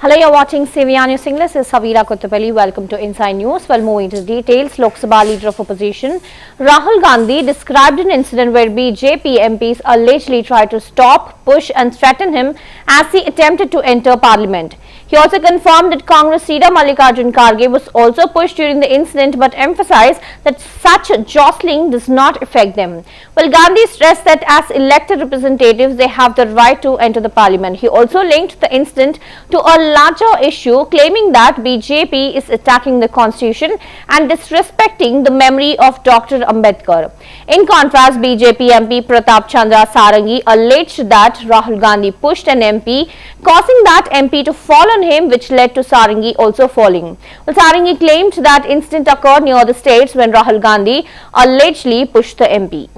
Hello, you're watching CVR News English. This is Savira Kotapalli. Welcome to Inside News. Well, moving to details, Lok Sabha Leader of Opposition Rahul Gandhi described an incident where BJP MPs allegedly tried to stop, push and threaten him as he attempted to enter Parliament. He also confirmed that Congress leader Mallikarjun Kharge was also pushed during the incident but emphasized that such jostling does not affect them. Well, Gandhi stressed that as elected representatives, they have the right to enter the Parliament. He also linked the incident to a larger issue, claiming that BJP is attacking the Constitution and disrespecting the memory of Dr. Ambedkar. In contrast, BJP MP Pratap Chandra Sarangi alleged that Rahul Gandhi pushed an MP, causing that MP to fall on him, which led to Sarangi also falling. Well, Sarangi claimed that incident occurred near the states when Rahul Gandhi allegedly pushed the MP.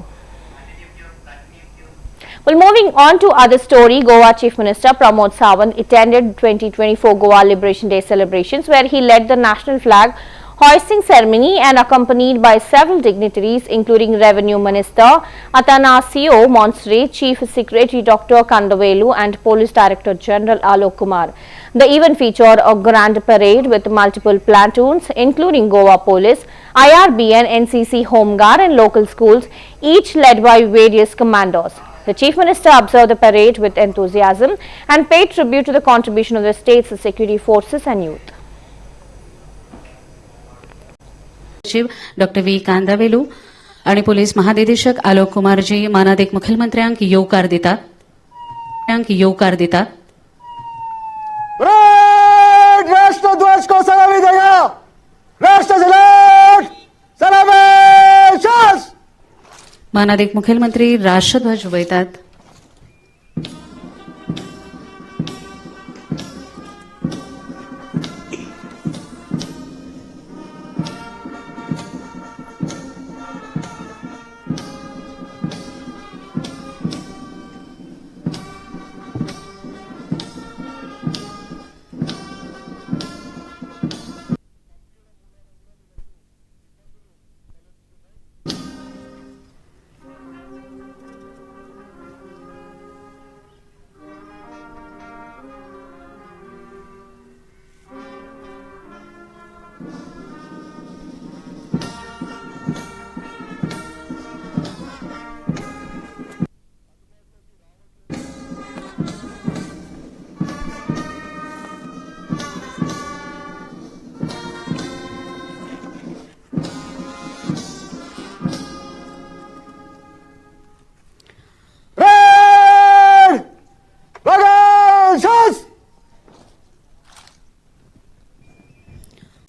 Well, moving on to other story, Goa Chief Minister Pramod Sawant attended 2024 Goa Liberation Day celebrations where he led the national flag hoisting ceremony and accompanied by several dignitaries including Revenue Minister Atanasio Monstre, Chief Secretary Dr. Kandavelu and Police Director General Alok Kumar. The event featured a grand parade with multiple platoons including Goa Police, IRBN, NCC Home Guard and local schools, each led by various commandos. The Chief Minister observed the parade with enthusiasm and paid tribute to the contribution of the state's security forces and youth. सचिव doctor V कांदावेलू आणि police महानिदेशक आलोक कुमारजी मानाधिक मुख्यमंत्र्यांक येवकार दितात. राष्ट्रध्वज को सलामी देगा. राष्ट्र सलाम सलामी. मानाधिक मुख्यमंत्री राष्ट्रध्वज उभयतात.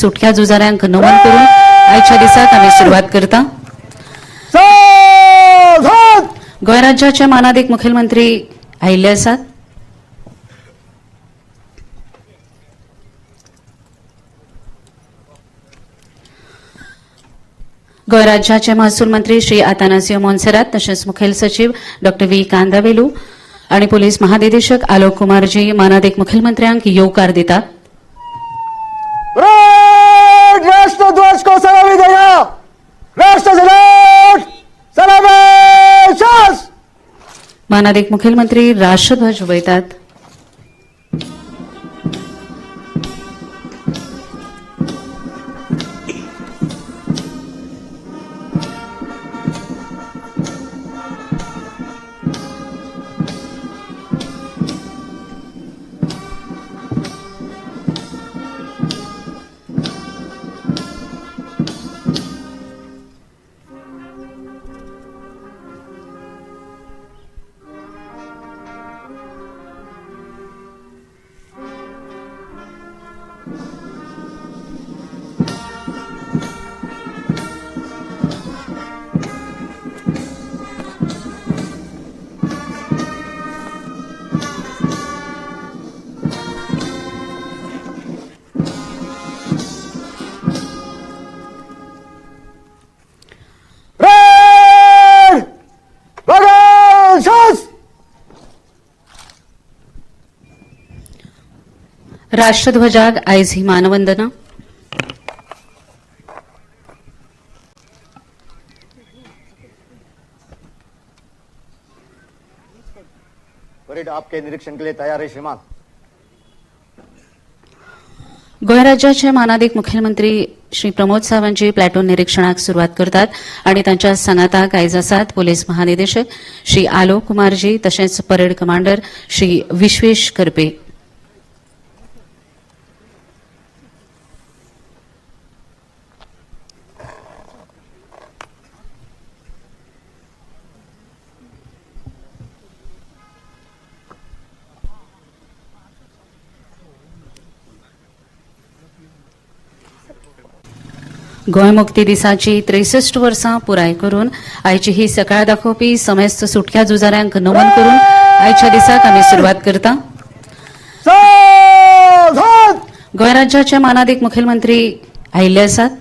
सुटक्या झुजाऱ्यांक नमन करून आयच्या दिसाक आम्ही सुरुवात करता. गोंय राज्याचे मानाधिक मुख्यमंत्री आयिल्ले आसात. गोंय राज्याचे महसूल मंत्री श्री आतानासियो मोन्सेरात तशेंच मुखेल सचिव डॉक्टर वी कांदावेलू आणि पोलीस महानिदेशक आलोक कुमारजी मानाधिक मुख्यमंत्र्यांक येवकार दितात. राष्ट्रध्वज को सलामी देगा. राष्ट्र सलाम. मानाधिक मुख्यमंत्री राष्ट्रध्वज उभयतात. राष्ट्रध्वजाक आयज ही मानवंदना. परेड आपके निरीक्षण के लिए तैयार है श्रीमान। गोंय राज्याचे मानाधिक मुखेलमंत्री श्री प्रमोद सावंतजी प्लॅटून निरीक्षणाक सुरवात करतात आणि तांच्या सांगाताक आयज आसात पोलीस महानिदेशक श्री आलोक कुमारजी तशेंच परेड कमांडर श्री विश्वेश करपे. गोंय मुक्ती दिसाची 63 वर्सां पुराय करून आयची ही सकाळ दाखोवपी समेस्त सुटक्या झुजाऱ्यांक नमन करून आयच्या दिसाक आमी सुरवात करता. सावधान. गोंय राज्याचे मानाधिक मुखेलमंत्री आयिल्ले आसात.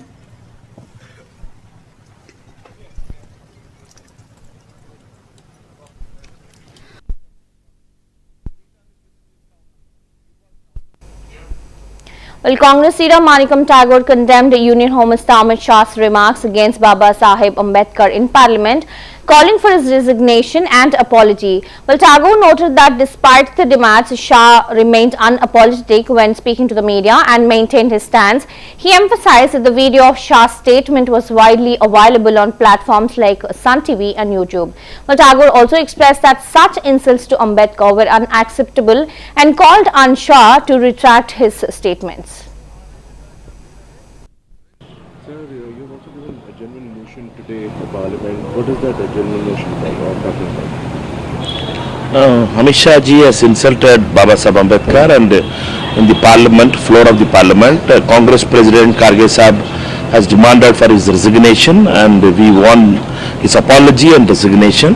Well, Congress leader Manikam Tagore condemned Union Home Minister Amit Shah's remarks against Baba Saheb Ambedkar in Parliament, calling for his resignation and apology. Well, Tagore noted that despite the demands, Shah remained unapologetic when speaking to the media and maintained his stance. He emphasized that the video of Shah's statement was widely available on platforms like Sun TV and YouTube. Well, Tagore also expressed that such insults to Ambedkar were unacceptable and called on Shah to retract his statements. You've also given a genuine motion today for Parliament. What is that genuine motion talking about? Amit Shah ji has insulted Baba Saheb Ambedkar, and in the Parliament, floor of the Parliament, Congress President Kharge Saheb has demanded for his resignation, and we want his apology and resignation.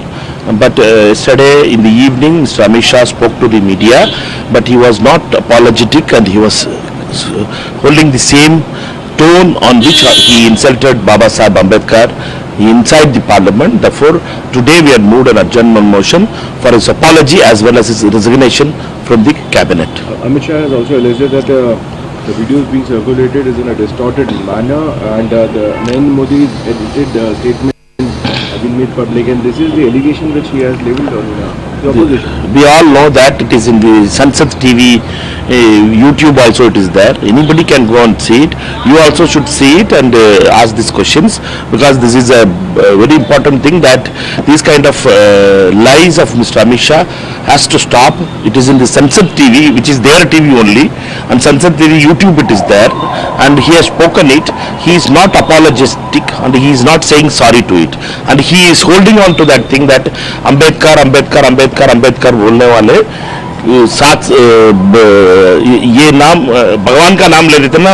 But yesterday in the evening, Mr. Amit Shah spoke to the media, but he was not apologetic, and he was holding the same tone on which he insulted Baba Saheb Ambedkar inside the Parliament. Therefore, today we have moved an adjournment motion for his apology as well as his resignation from the cabinet. Amit Shah has also alleged that the videos being circulated is in a distorted manner, and the Narendra Modi's edited statement have been made public, and this is the allegation which he has leveled on the opposition. We all know that it is in the Sunset TV, YouTube also it is there. Anybody can go and see it. You also should see it and ask these questions, because this is a very important thing, that these kind of lies of Mr. Amit Shah has to stop. It is in the Sunset TV, which is their TV only, and Sunset TV YouTube it is there, and he has spoken it. He is not apologetic and he is not saying sorry to it, and he is holding on to that thing that Ambedkar बोलने वाले साथ ये नाम भगवान का नाम ले लेते ना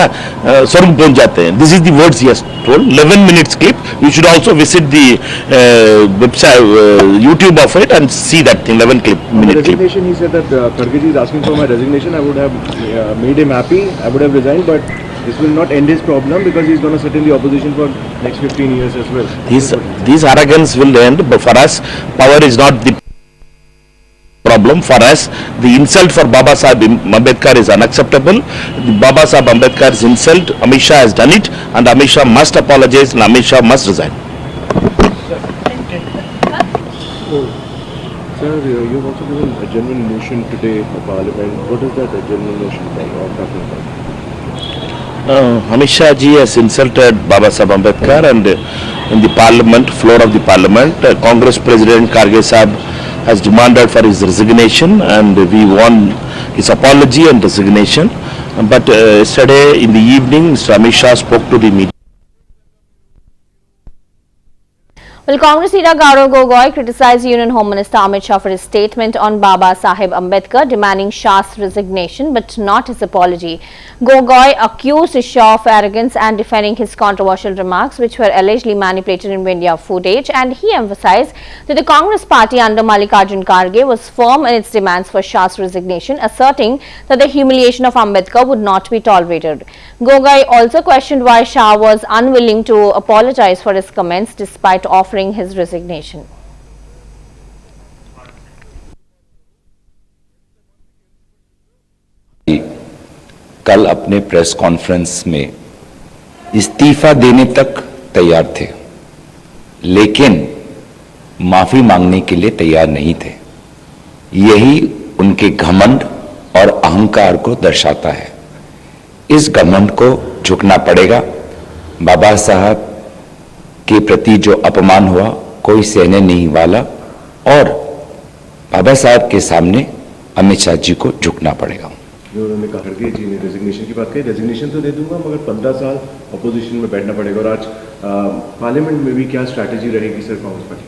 स्वर्ग पहुंच जाते हैं. This is the words he has told. 11 minutes clip. You should also visit the website YouTube of it and see that thing. 11 minute clip. Resignation, he said that Kharge is asking for my resignation. I would have made him happy. I would have resigned, but this will not end his problem, because he's going to sit in the opposition for next 15 years as well. These arrogance will end, but for us, power is not the problem. For us, the insult for Baba Saheb Ambedkar is unacceptable. The Baba Saheb Ambedkar's insult, Amit Shah has done it, and Amit Shah must apologize, and Amit Shah must resign. Sir, you've also given a genuine motion today for Parliament. What is that genuine motion talking about? Amit Shah ji has insulted Baba Saheb Ambedkar, and in the Parliament, floor of the Parliament, Congress President Kharge Saheb has demanded for his resignation, and we want his apology and resignation. But yesterday in the evening, Mr. Amit Shah spoke to the media. Well, Congress leader Gaurav Gogoi criticized Union Home Minister Amit Shah for his statement on Baba Saheb Ambedkar, demanding Shah's resignation but not his apology. Gogoi accused Shah of arrogance and defending his controversial remarks, which were allegedly manipulated in media footage, and he emphasized that the Congress party under Mallikarjun Kharge was firm in its demands for Shah's resignation, asserting that the humiliation of Ambedkar would not be tolerated. Gogoi also questioned why Shah was unwilling to apologize for his comments despite offering his resignation. कल अपने press conference में इस्तीफा देने तक तैयार थे, लेकिन माफी मांगने के लिए तैयार नहीं थे. यही उनके घमंड और अहंकार को दर्शाता है. इस घमंड को झुकना पड़ेगा। बाबा साहब के प्रति जो अपमान हुआ कोई सहने नहीं वाला और बाबा साहब के सामने अमित शाह जी को झुकना पड़ेगा। उन्होंने कहा खड़गे जी ने रेजिग्नेशन की बात कही, रेजिग्नेशन तो दे दूंगा मगर 15 साल अपोजिशन में बैठना पड़ेगा। और आज पार्लियामेंट में भी क्या स्ट्रैटेजी रहेगी सर कांग्रेस पार्टी?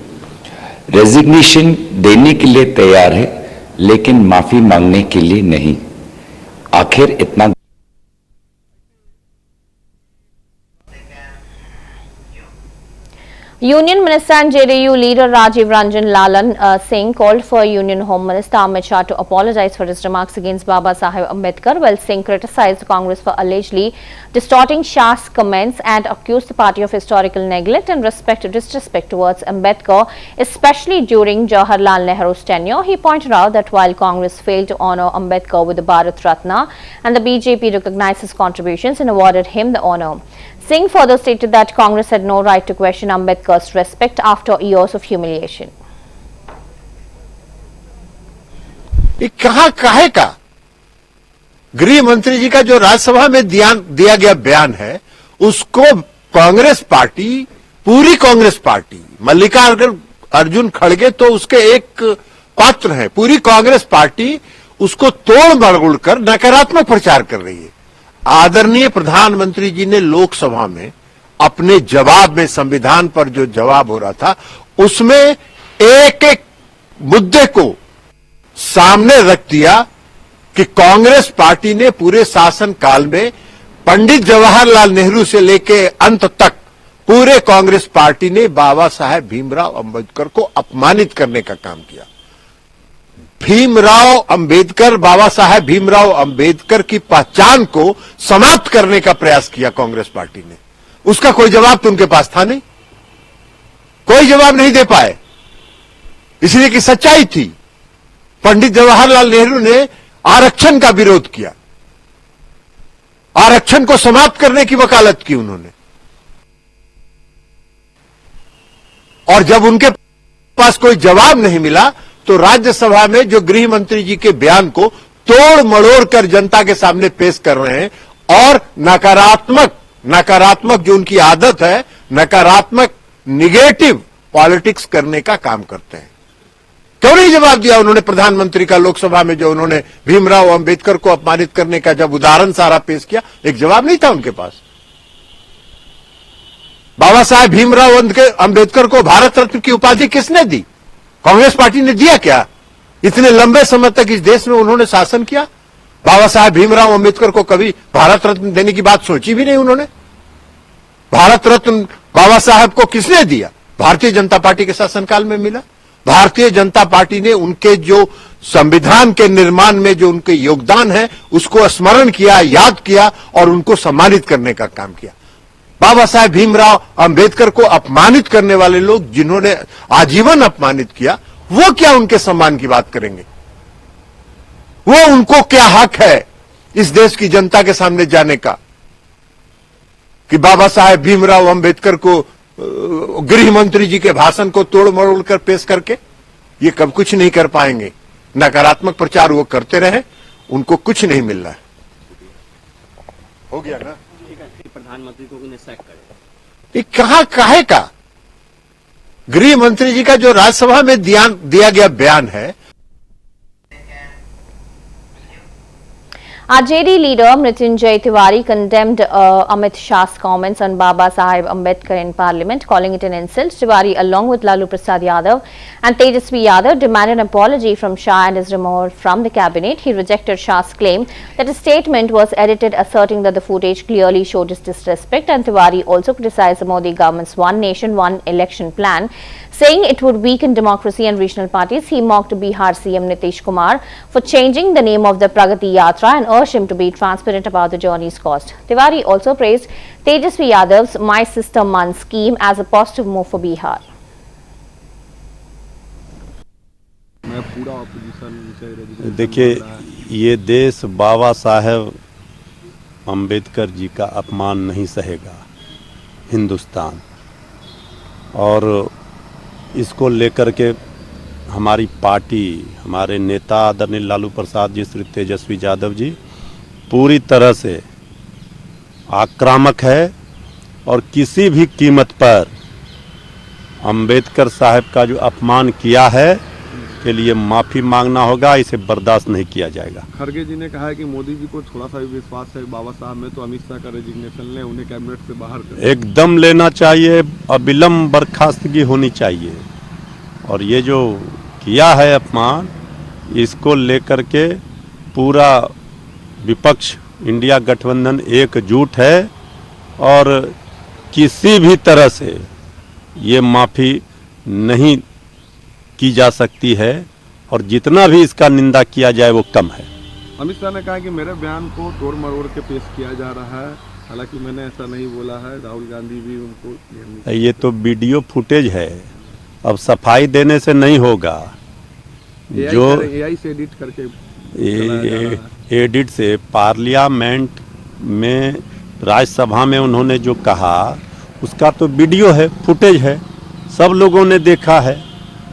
रेजिग्नेशन देने के लिए तैयार है लेकिन माफी मांगने के लिए नहीं। आखिर इतना Union Minister and JDU leader Rajiv Ranjan Lalan Singh called for Union Home Minister Amit Shah to apologize for his remarks against Baba Saheb Ambedkar, while Singh criticized Congress for allegedly distorting Shah's comments and accused the party of historical neglect and disrespect towards Ambedkar, especially during Jawaharlal Nehru's tenure. He pointed out that while Congress failed to honour Ambedkar with the Bharat Ratna, and the BJP recognized his contributions and awarded him the honour. Singh further stated that Congress had no right to question Ambedkar's respect after years of humiliation. ये कहां काहे का गृह मंत्री जी का जो राज्यसभा में दिया गया बयान है उसको कांग्रेस पार्टी, पूरी कांग्रेस पार्टी, मल्लिकार्जुन खड़गे तो उसके एक पात्र हैं, पूरी कांग्रेस पार्टी उसको तोड़ मरोड़ कर नकारात्मक प्रचार कर रही है। आदरणीय प्रधानमंत्री जी ने लोकसभा में अपने जवाब में, संविधान पर जो जवाब हो रहा था उसमें एक एक मुद्दे को सामने रख दिया कि कांग्रेस पार्टी ने पूरे शासन काल में पंडित जवाहरलाल नेहरू से लेकर अंत तक पूरे कांग्रेस पार्टी ने बाबा साहेब भीमराव अंबेडकर को अपमानित करने का काम किया। भीमराव अंबेडकर, बाबा साहेब भीमराव अंबेडकर की पहचान को समाप्त करने का प्रयास किया कांग्रेस पार्टी ने। उसका कोई जवाब तो उनके पास था नहीं, कोई जवाब नहीं दे पाए, इसलिए कि सच्चाई थी। पंडित जवाहरलाल नेहरू ने आरक्षण का विरोध किया, आरक्षण को समाप्त करने की वकालत की उन्होंने, और जब उनके पास कोई जवाब नहीं मिला तो राज्यसभा में जो गृह मंत्री जी के बयान को तोड़ मड़ोड़ कर जनता के सामने पेश कर रहे हैं और नकारात्मक जो उनकी आदत है, नकारात्मक निगेटिव पॉलिटिक्स करने का काम करते हैं। क्यों नहीं जवाब दिया उन्होंने प्रधानमंत्री का लोकसभा में, जो उन्होंने भीमराव अंबेडकर को अपमानित करने का जब उदाहरण सारा पेश किया, एक जवाब नहीं था उनके पास। बाबा साहेब भीमराव अंबेडकर को भारत रत्न की उपाधि किसने दी? कांग्रेस पार्टी ने दिया क्या? इतने लंबे समय तक इस देश में उन्होंने शासन किया। बाबा साहेब भीमराव अंबेडकर को कभी भारत रत्न देने की बात सोची भी नहीं उन्होंने। भारत रत्न बाबा साहेब को किसने दिया? भारतीय जनता पार्टी के शासनकाल में मिला। भारतीय जनता पार्टी ने उनके जो संविधान के निर्माण में जो उनके योगदान है उसको स्मरण किया, याद किया और उनको सम्मानित करने का काम किया। बाबा साहेब भीमराव अंबेडकर को अपमानित करने वाले लोग, जिन्होंने आजीवन अपमानित किया, वो क्या उनके सम्मान की बात करेंगे? वो उनको क्या हक है इस देश की जनता के सामने जाने का कि बाबा साहेब भीमराव अंबेडकर को गृह मंत्री जी के भाषण को तोड़ मरोड़ कर पेश करके ये कब कुछ नहीं कर पाएंगे। नकारात्मक प्रचार वो करते रहे, उनको कुछ नहीं मिल रहा है। हो गया ना? प्रधानमंत्री को उन्हें सैक करे। ये कहां काहे का गृह मंत्री जी का जो राज्यसभा में दिया गया बयान है। RJD leader Mrityunjay Tiwari condemned Amit Shah's comments on Baba Saheb Ambedkar in Parliament, calling it an insult. Tiwari, along with Lalu Prasad Yadav and Tejasvi Yadav, demanded an apology from Shah and his removal from the cabinet. He rejected Shah's claim that his statement was edited, asserting that the footage clearly showed his disrespect. And Tiwari also criticized the Modi government's One Nation, One Election plan, saying it would weaken democracy and regional parties. He mocked Bihar CM Nitish Kumar for changing the name of the Pragati Yatra and urged him to be transparent about the journey's cost. Tiwari also praised Tejasvi Yadav's My Sister Man scheme as a positive move for Bihar. देखिए, ये देश बाबा साहेब अंबेडकर जी का अपमान नहीं सहेगा, हिंदुस्तान, और इसको लेकर के हमारी पार्टी, हमारे नेता आदरणीय लालू प्रसाद जी, श्री तेजस्वी यादव जी पूरी तरह से आक्रामक है और किसी भी कीमत पर अंबेडकर साहब का जो अपमान किया है के लिए माफी मांगना होगा, इसे बर्दाश्त नहीं किया जाएगा। खड़गे जी ने कहा है कि मोदी जी को थोड़ा सा भी विश्वास है बाबा साहब में, तो अमित शाह का रेजिग्नेशन लें, उन्हें कैबिनेट से बाहर करें। एकदम लेना चाहिए, अविलंब बर्खास्तगी होनी चाहिए। और ये जो किया है अपमान, इसको लेकर के पूरा विपक्ष इंडिया गठबंधन एकजुट है और किसी भी तरह से ये माफी नहीं की जा सकती है और जितना भी इसका निंदा किया जाए वो कम है। अमित शाह ने कहा कि मेरे बयान को तोड़ मरोड़ के पेश किया जा रहा है, हालांकि मैंने ऐसा नहीं बोला है। राहुल गांधी भी उनको ये तो वीडियो फुटेज है, अब सफाई देने से नहीं होगा। जो AI से एडिट करके एडिट से पार्लियामेंट में राज्यसभा में उन्होंने जो कहा उसका तो वीडियो है, फुटेज है, सब लोगों ने देखा है।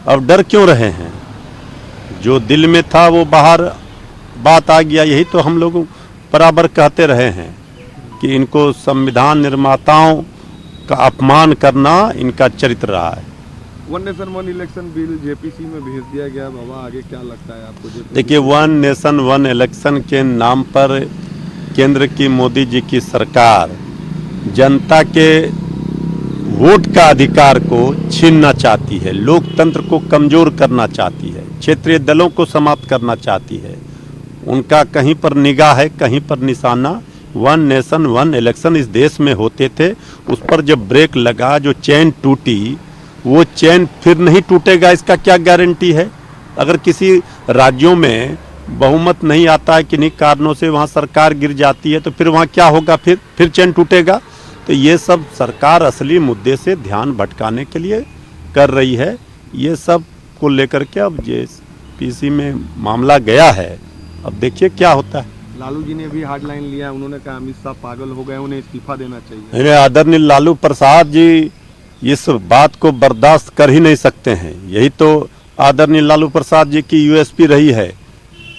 अब डर क्यों रहे हैं? जो दिल में था वो बाहर बात आ गया। यही तो हम लोग बराबर कहते रहे हैं कि इनको संविधान निर्माताओं का अपमान करना इनका चरित्र रहा है। One nation one election bill JPC में भेज दिया गया बाबा, आगे क्या लगता है आपको? देखिए, वन नेशन वन इलेक्शन के नाम पर केंद्र की मोदी जी की सरकार जनता के वोट का अधिकार को छीनना चाहती है, लोकतंत्र को कमजोर करना चाहती है, क्षेत्रीय दलों को समाप्त करना चाहती है। उनका कहीं पर निगाह है, कहीं पर निशाना। वन नेशन वन इलेक्शन इस देश में होते थे, उस पर जब ब्रेक लगा, जो चैन टूटी, वो चैन फिर नहीं टूटेगा, इसका क्या गारंटी है? अगर किसी राज्यों में बहुमत नहीं आता है, किन्हीं कारणों से वहाँ सरकार गिर जाती है, तो फिर वहाँ क्या होगा? फिर चैन टूटेगा। तो ये सब सरकार असली मुद्दे से ध्यान भटकाने के लिए कर रही है। ये सब को लेकर के अब JPC में मामला गया है, अब देखिए क्या होता है। लालू जी ने भी हार्डलाइन लिया, उन्होंने कहा अमित शाह पागल हो गए, उन्हें इस्तीफा देना चाहिए। आदरणीय लालू प्रसाद जी इस बात को बर्दाश्त कर ही नहीं सकते हैं। यही तो आदरणीय लालू प्रसाद जी की USP रही है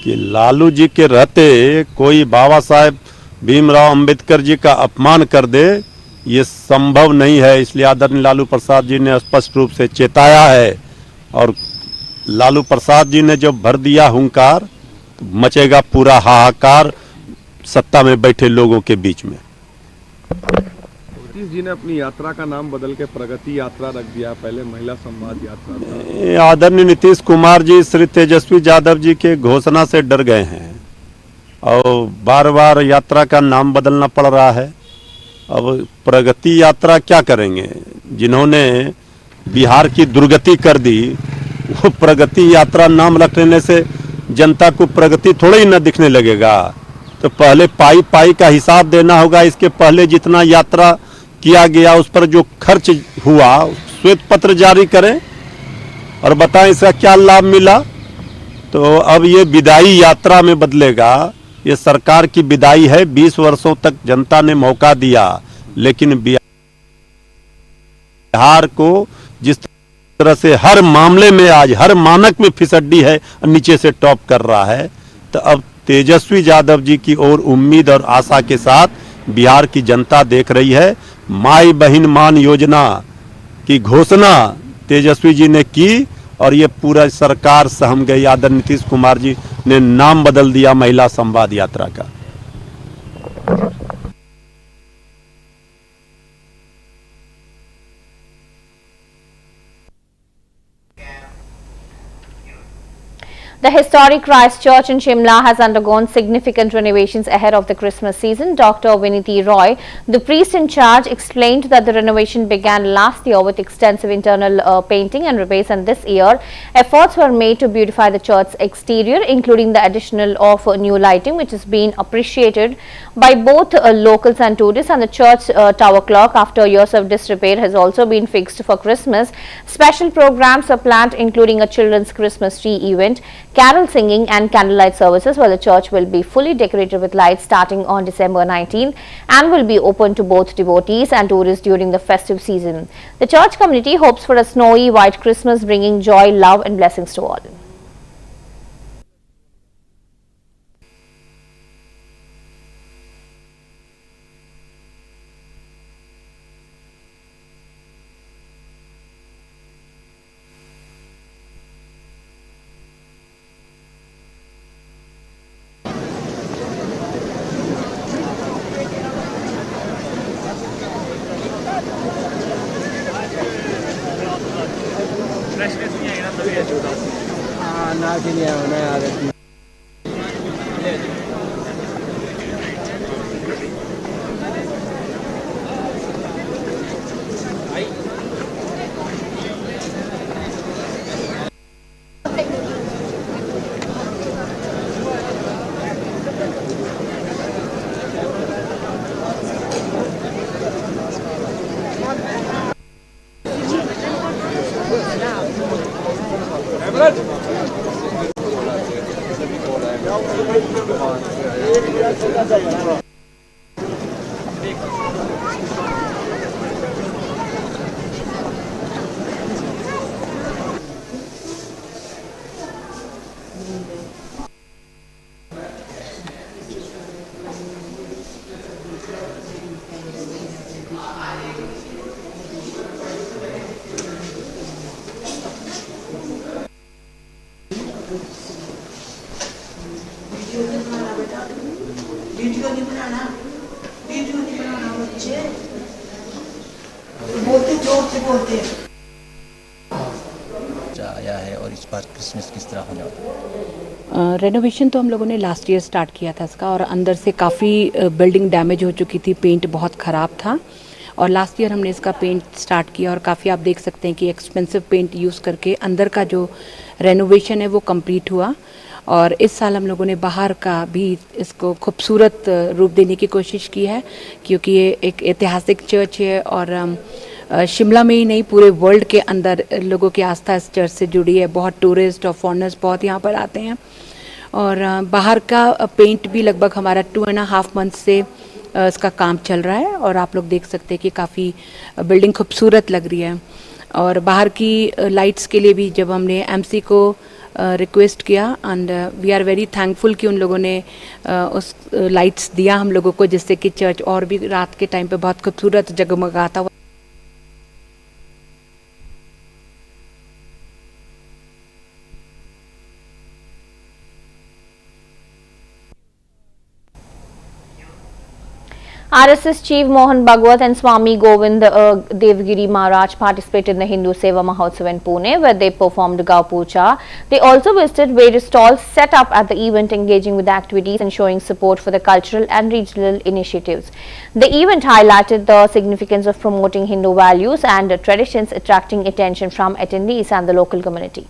कि लालू जी के रहते कोई बाबा साहेब भीमराव अंबेडकर जी का अपमान कर दे, ये संभव नहीं है। इसलिए आदरणीय लालू प्रसाद जी ने स्पष्ट रूप से चेताया है और लालू प्रसाद जी ने जब भर दिया हुंकार, तो मचेगा पूरा हाहाकार सत्ता में बैठे लोगों के बीच में। नीतीश जी ने अपनी यात्रा का नाम बदल के प्रगति यात्रा रख दिया, पहले महिला संवाद यात्रा था। आदरणीय नीतीश कुमार जी श्री तेजस्वी यादव जी के घोषणा से डर गए हैं और बार बार यात्रा का नाम बदलना पड़ रहा है। अब प्रगति यात्रा क्या करेंगे? जिन्होंने बिहार की दुर्गति कर दी, वो प्रगति यात्रा नाम रख लेने से जनता को प्रगति थोड़ा ही न दिखने लगेगा। तो पहले पाई पाई का हिसाब देना होगा। इसके पहले जितना यात्रा किया गया उस पर जो खर्च हुआ, श्वेत पत्र जारी करें और बताएं इसका क्या लाभ मिला। तो अब ये विदाई यात्रा में बदलेगा। ये सरकार की विदाई है। 20 वर्षों तक जनता ने मौका दिया, लेकिन बिहार को जिस तरह से हर मामले में आज हर मानक में फिसड्डी है, नीचे से टॉप कर रहा है, तो अब तेजस्वी यादव जी की ओर उम्मीद और आशा के साथ बिहार की जनता देख रही है। माई बहिन मान योजना की घोषणा तेजस्वी जी ने की और ये पूरा सरकार सहम गई। आदरणीय नीतीश कुमार जी ने नाम बदल दिया महिला संवाद यात्रा का। The historic Christ Church in Shimla has undergone significant renovations ahead of the Christmas season. Dr. Viniti Roy, the priest in charge, explained that the renovation began last year with extensive internal painting and repairs, and this year efforts were made to beautify the church's exterior, including the addition of new lighting, which has been appreciated by both locals and tourists. And the church tower clock, after years of disrepair, has also been fixed for Christmas. Special programs are planned, including a children's Christmas tree event, carol singing and candlelight services, where the church will be fully decorated with lights starting on December 19 and will be open to both devotees and tourists during the festive season. The church community hopes for a snowy white Christmas, bringing joy, love and blessings to all. Video नहीं बनाना बच्चे बोलते जोर से बोलते आया है और इस बार क्रिसमस किस तरह होने वाला है? रेनोवेशन तो हम लोगों ने लास्ट ईयर स्टार्ट किया था इसका, और अंदर से काफ़ी बिल्डिंग डैमेज हो चुकी थी, पेंट बहुत ख़राब था, और लास्ट ईयर हमने इसका पेंट स्टार्ट किया और काफ़ी आप देख सकते हैं कि एक्सपेंसिव पेंट यूज़ करके अंदर का जो रेनोवेशन है वो कंप्लीट हुआ। और इस साल हम लोगों ने बाहर का भी इसको खूबसूरत रूप देने की कोशिश की है, क्योंकि ये एक ऐतिहासिक चर्च है और शिमला में ही नहीं पूरे वर्ल्ड के अंदर लोगों की आस्था इस चर्च से जुड़ी है। बहुत टूरिस्ट और फॉरेनर्स बहुत यहाँ पर आते हैं, और बाहर का पेंट भी लगभग हमारा 2.5 मंथ से इसका काम चल रहा है, और आप लोग देख सकते हैं कि काफ़ी बिल्डिंग खूबसूरत लग रही है। और बाहर की लाइट्स के लिए भी जब हमने एमसी को रिक्वेस्ट किया, and we are very thankful कि उन लोगों ने उस लाइट्स दिया हम लोगों को, जिससे कि चर्च और भी रात के टाइम पे बहुत खूबसूरत जगमगाता हुआ। RSS Chief Mohan Bhagwat and Swami Govind Devgiri Maharaj participated in the Hindu Seva Mahotsav in Pune, where they performed Gau Puja. They also visited various stalls set up at the event, engaging with activities and showing support for the cultural and regional initiatives. The event highlighted the significance of promoting Hindu values and traditions, attracting attention from attendees and the local community.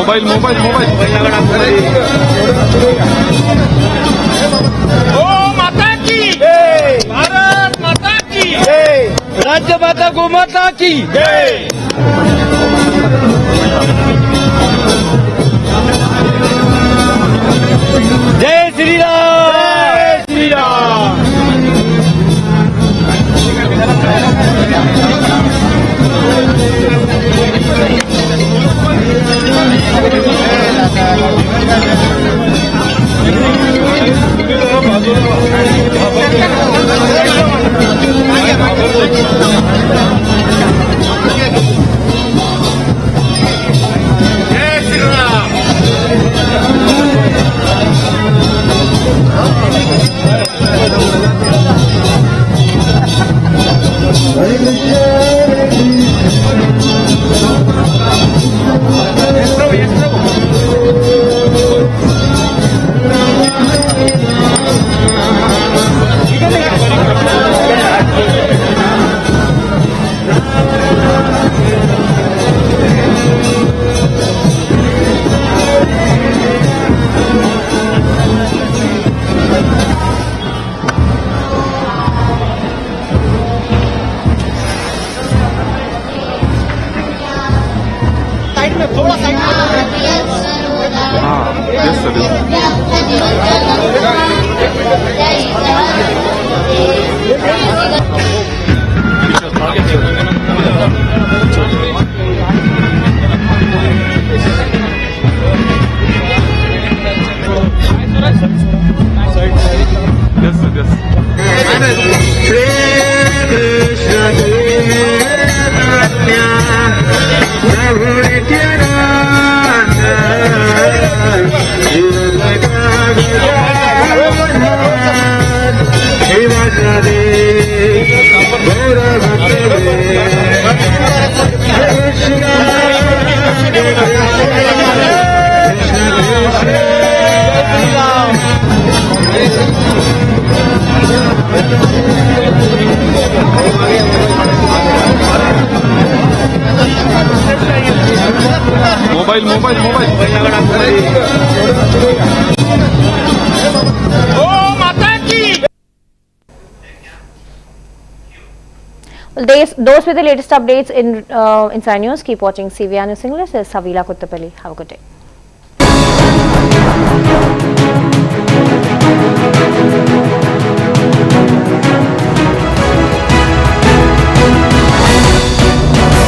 Mobile ओ माता की भारत माता की राज्य माता गो माता की जय श्री राम, जय Shri Ram. Krishna those were the latest updates in Inside News. Keep watching CVR News English. This is Savila Kuttapalli. Have a good day.